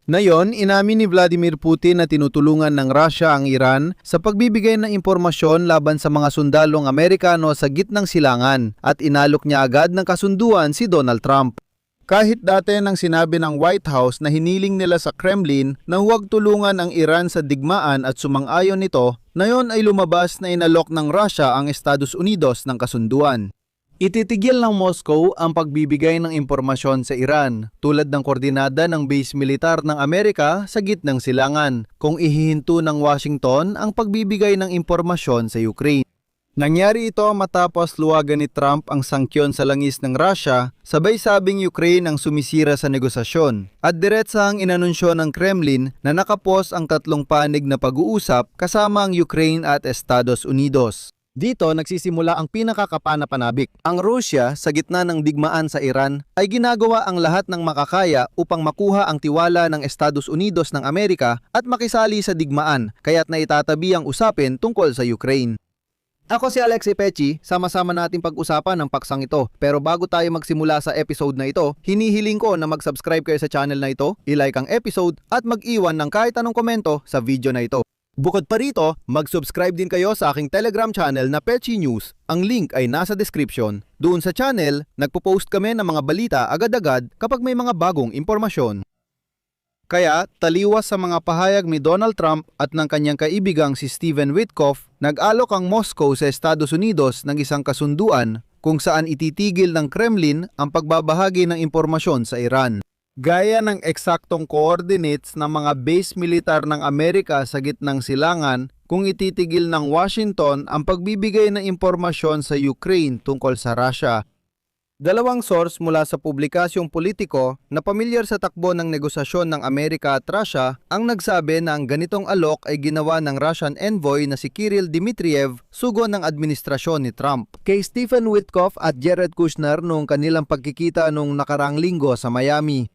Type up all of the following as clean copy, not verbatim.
Ngayon, inamin ni Vladimir Putin na tinutulungan ng Russia ang Iran sa pagbibigay ng impormasyon laban sa mga sundalong Amerikano sa gitnang silangan at inalok niya agad ng kasunduan si Donald Trump. Kahit dati nang sinabi ng White House na hiniling nila sa Kremlin na huwag tulungan ang Iran sa digmaan at sumang-ayon nito, ngayon ay lumabas na inalok ng Russia ang Estados Unidos ng kasunduan. Ititigil ng Moscow ang pagbibigay ng impormasyon sa Iran tulad ng koordinada ng base militar ng Amerika sa gitnang silangan kung ihihinto ng Washington ang pagbibigay ng impormasyon sa Ukraine. Nangyari ito matapos luwagan ni Trump ang sanksyon sa langis ng Russia, sabay sabing Ukraine ang sumisira sa negosasyon at diretsahang inanunsyo ng Kremlin na nakapos ang tatlong panig na pag-uusap kasama ang Ukraine at Estados Unidos. Dito nagsisimula ang pinakakapanapanabik. Ang Rusya sa gitna ng digmaan sa Iran ay ginagawa ang lahat ng makakaya upang makuha ang tiwala ng Estados Unidos ng Amerika at makisali sa digmaan, kaya't naitatabi ang usapin tungkol sa Ukraine. Ako si Alexi Pechi, sama-sama nating pag-usapan ng paksang ito. Pero bago tayo magsimula sa episode na ito, hinihiling ko na mag-subscribe kayo sa channel na ito, i-like ang episode at mag-iwan ng kahit anong komento sa video na ito. Bukod pa rito, mag-subscribe din kayo sa aking Telegram channel na Pechi News. Ang link ay nasa description. Doon sa channel, nagpo-post kami ng mga balita agad-agad kapag may mga bagong impormasyon. Kaya, taliwas sa mga pahayag ni Donald Trump at ng kanyang kaibigang si Stephen Witkoff, nag-alok ang Moscow sa Estados Unidos ng isang kasunduan kung saan ititigil ng Kremlin ang pagbabahagi ng impormasyon sa Iran. Gaya ng eksaktong coordinates ng mga base militar ng Amerika sa gitnang silangan kung ititigil ng Washington ang pagbibigay ng impormasyon sa Ukraine tungkol sa Russia. Dalawang source mula sa publikasyong politiko na pamilyar sa takbo ng negosasyon ng Amerika at Russia ang nagsabi na ang ganitong alok ay ginawa ng Russian envoy na si Kirill Dmitriev, sugo ng administrasyon ni Trump. Kay Stephen Witkoff at Jared Kushner noong kanilang pagkikita noong nakarang linggo sa Miami.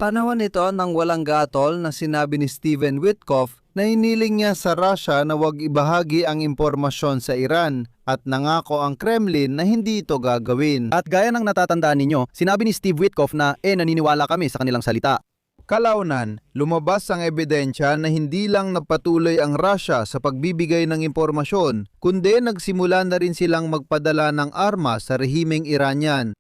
Panahon ito nang walang gatol na sinabi ni Stephen Witkoff na hiniling niya sa Russia na huwag ibahagi ang impormasyon sa Iran at nangako ang Kremlin na hindi ito gagawin. At gaya ng natatandaan ninyo, sinabi ni Steve Witkoff na naniniwala kami sa kanilang salita. Kalaunan, lumabas ang ebidensya na hindi lang nagpatuloy ang Russia sa pagbibigay ng impormasyon, kundi nagsimula na rin silang magpadala ng armas sa rehimeng Iranian.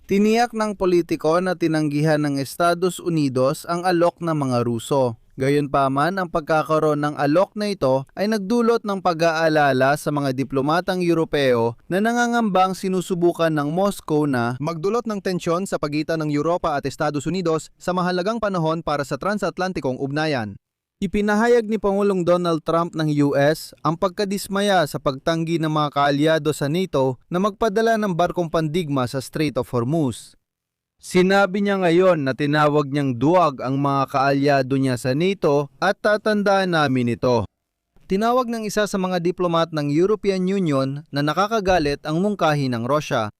Tiniyak ng politiko na tinanggihan ng Estados Unidos ang alok ng mga Ruso. Gayunpaman, ang pagkakaroon ng alok na ito ay nagdulot ng pag-aalala sa mga diplomatang Europeo na nangangambang sinusubukan ng Moscow na magdulot ng tensyon sa pagitan ng Europa at Estados Unidos sa mahalagang panahon para sa transatlantikong ugnayan. Ipinahayag ni Pangulong Donald Trump ng US ang pagkadismaya sa pagtanggi ng mga kaalyado sa NATO na magpadala ng barkong pandigma sa Strait of Hormuz. Sinabi niya ngayon na tinawag niyang duwag ang mga kaalyado niya sa NATO at tatandaan namin ito. Tinawag ng isa sa mga diplomat ng European Union na nakakagalit ang mungkahi ng Russia.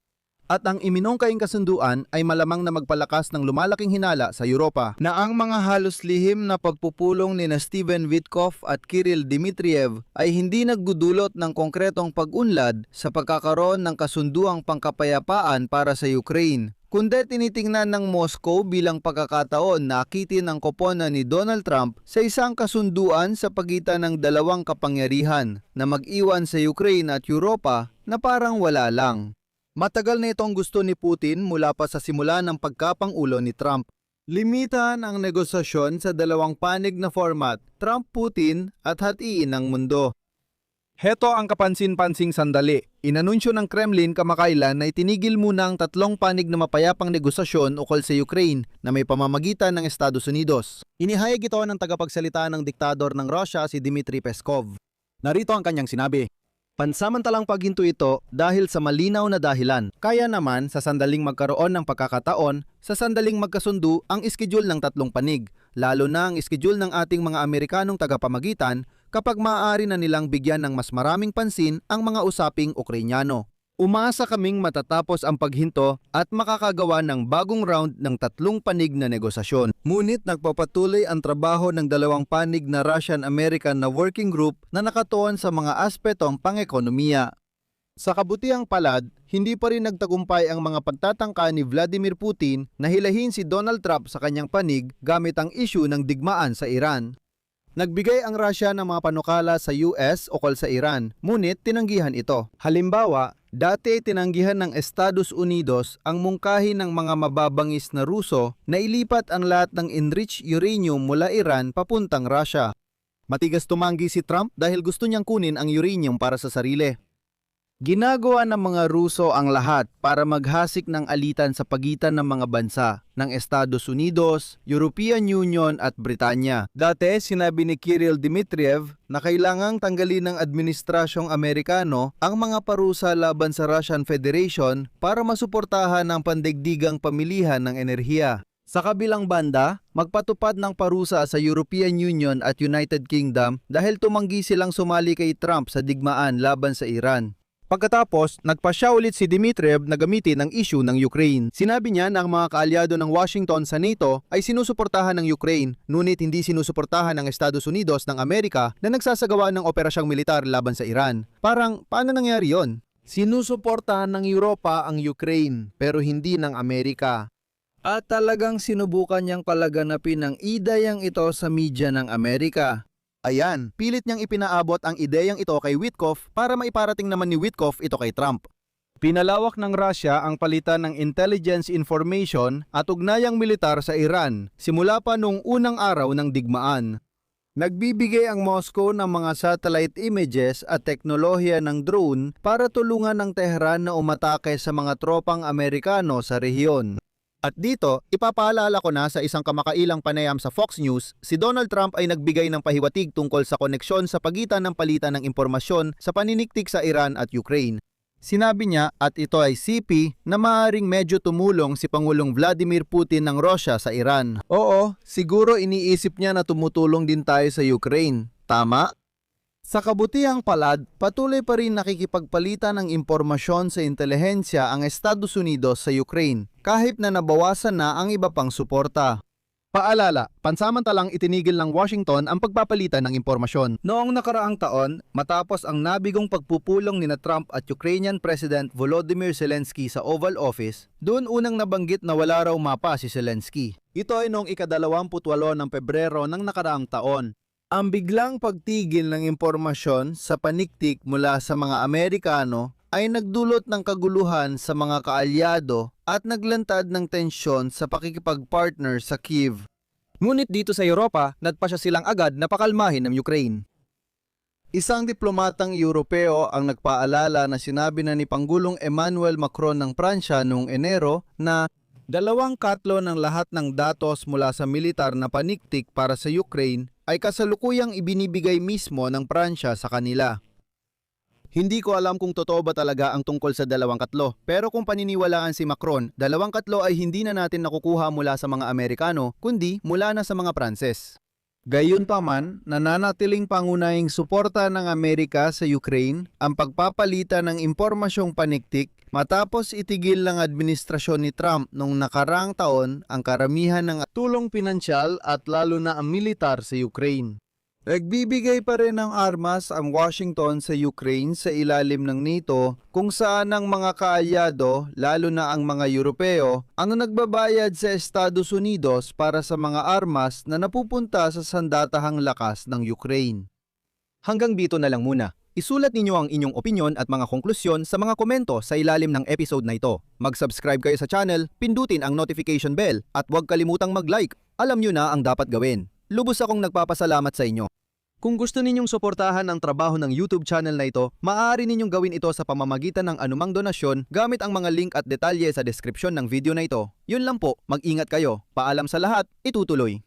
At ang iminungkaing kasunduan ay malamang na magpalakas ng lumalaking hinala sa Europa na ang mga halos lihim na pagpupulong ni Stephen Witkoff at Kirill Dmitriev ay hindi nagdudulot ng konkretong pag-unlad sa pagkakaroon ng kasunduang pangkapayapaan para sa Ukraine, kundi tinitingnan ng Moscow bilang pagkakataon na akitin ang koponan ni Donald Trump sa isang kasunduan sa pagitan ng dalawang kapangyarihan na mag-iwan sa Ukraine at Europa na parang wala lang. Matagal na itong gusto ni Putin mula pa sa simula ng pagkapangulo ni Trump. Limitan ang negosasyon sa dalawang panig na format, Trump-Putin at hatiin ang mundo. Heto ang kapansin-pansing sandali. Inanunsyo ng Kremlin kamakailan na itinigil muna ang tatlong panig na mapayapang negosasyon ukol sa Ukraine na may pamamagitan ng Estados Unidos. Inihayag ito ng tagapagsalita ng diktador ng Russia si Dmitry Peskov. Narito ang kanyang sinabi. Pansamantalang paghinto ito dahil sa malinaw na dahilan. Kaya naman sa sandaling magkaroon ng pagkakataon, sa sandaling magkasundo ang iskidul ng tatlong panig, lalo na ang iskidul ng ating mga Amerikanong tagapamagitan kapag maaari na nilang bigyan ng mas maraming pansin ang mga usaping Ukrainyano. Umaasa kaming matatapos ang paghinto at makakagawa ng bagong round ng tatlong panig na negosasyon. Ngunit nagpapatuloy ang trabaho ng dalawang panig na Russian-American na working group na nakatuon sa mga aspetong pang-ekonomiya. Sa kabutiang palad, hindi pa rin nagtagumpay ang mga pagtatangka ni Vladimir Putin na hilahin si Donald Trump sa kanyang panig gamit ang issue ng digmaan sa Iran. Nagbigay ang Russia ng mga panukala sa US ukol sa Iran, ngunit tinanggihan ito. Halimbawa, dati tinanggihan ng Estados Unidos ang mungkahi ng mga mababangis na Ruso na ilipat ang lahat ng enriched uranium mula Iran papuntang Russia. Matigas tumanggi si Trump dahil gusto niyang kunin ang uranium para sa sarili. Ginagawa ng mga Ruso ang lahat para maghasik ng alitan sa pagitan ng mga bansa ng Estados Unidos, European Union at Britanya. Dati sinabi ni Kirill Dmitriev na kailangang tanggalin ng administrasyong Amerikano ang mga parusa laban sa Russian Federation para masuportahan ang pandaigdigang pamilihan ng enerhiya. Sa kabilang banda, magpatupad ng parusa sa European Union at United Kingdom dahil tumanggi silang sumali kay Trump sa digmaan laban sa Iran. Pagkatapos, nagpasya ulit si Dmitriev na gamitin ang issue ng Ukraine. Sinabi niya na ang mga kaalyado ng Washington sa NATO ay sinusuportahan ng Ukraine, ngunit hindi sinusuportahan ng Estados Unidos ng Amerika na nagsasagawa ng operasyong militar laban sa Iran. Parang, paano nangyari yon? Sinusuportahan ng Europa ang Ukraine, pero hindi ng Amerika. At talagang sinubukan niyang palaganapin ang ideyang ito sa media ng Amerika. Ayan, pilit niyang ipinaabot ang ideyang ito kay Witkoff para maiparating naman ni Witkoff ito kay Trump. Pinalawak ng Russia ang palitan ng intelligence information at ugnayang militar sa Iran simula pa noong unang araw ng digmaan. Nagbibigay ang Moscow ng mga satellite images at teknolohiya ng drone para tulungan ng Tehran na umatake sa mga tropang Amerikano sa rehiyon. At dito, ipapaalala ko na sa isang kamakailang panayam sa Fox News, si Donald Trump ay nagbigay ng pahiwatig tungkol sa koneksyon sa pagitan ng palitan ng impormasyon sa paniniktik sa Iran at Ukraine. Sinabi niya, at ito ay CP, na maaaring medyo tumulong si Pangulong Vladimir Putin ng Russia sa Iran. Oo, siguro iniisip niya na tumutulong din tayo sa Ukraine. Tama? Sa kabutihang palad, patuloy pa rin nakikipagpalitan ng impormasyon sa intelihensya ang Estados Unidos sa Ukraine, kahit na nabawasan na ang iba pang suporta. Paalala, pansamantalang itinigil ng Washington ang pagpapalitan ng impormasyon. Noong nakaraang taon, matapos ang nabigong pagpupulong ni Trump at Ukrainian President Volodymyr Zelensky sa Oval Office, doon unang nabanggit na wala raw mapa si Zelensky. Ito ay noong ika-28 ng Pebrero ng nakaraang taon. Ang biglang pagtigil ng impormasyon sa paniktik mula sa mga Amerikano ay nagdulot ng kaguluhan sa mga kaalyado at naglantad ng tensyon sa pakikipagpartner sa Kyiv. Ngunit dito sa Europa, nagpasya silang agad na pakalmahin ng Ukraine. Isang diplomatang Europeo ang nagpaalala na sinabi na ni Pangulong Emmanuel Macron ng Pransya noong Enero na 2/3 ng lahat ng datos mula sa militar na paniktik para sa Ukraine ay kasalukuyang ibinibigay mismo ng Pransya sa kanila. Hindi ko alam kung totoo ba talaga ang tungkol sa 2/3, pero kung paniniwalaan si Macron, 2/3 ay hindi na natin nakukuha mula sa mga Amerikano, kundi mula na sa mga Pranses. Gayunpaman, nananatiling pangunahing suporta ng Amerika sa Ukraine ang pagpapalitan ng impormasyong paniktik matapos itigil ng administrasyon ni Trump noong nakaraang taon ang karamihan ng tulong pinansyal at lalo na ang militar sa Ukraine. Nagbibigay pa rin ng armas ang Washington sa Ukraine sa ilalim ng NATO kung saan ang mga kaalyado, lalo na ang mga Europeo, ang nagbabayad sa Estados Unidos para sa mga armas na napupunta sa sandatahang lakas ng Ukraine. Hanggang dito na lang muna. Isulat ninyo ang inyong opinyon at mga konklusyon sa mga komento sa ilalim ng episode na ito. Mag-subscribe kayo sa channel, pindutin ang notification bell at huwag kalimutang mag-like. Alam nyo na ang dapat gawin. Lubos akong nagpapasalamat sa inyo. Kung gusto ninyong suportahan ang trabaho ng YouTube channel na ito, maaari ninyong gawin ito sa pamamagitan ng anumang donasyon gamit ang mga link at detalye sa description ng video na ito. Yun lang po, mag-ingat kayo. Paalam sa lahat, itutuloy.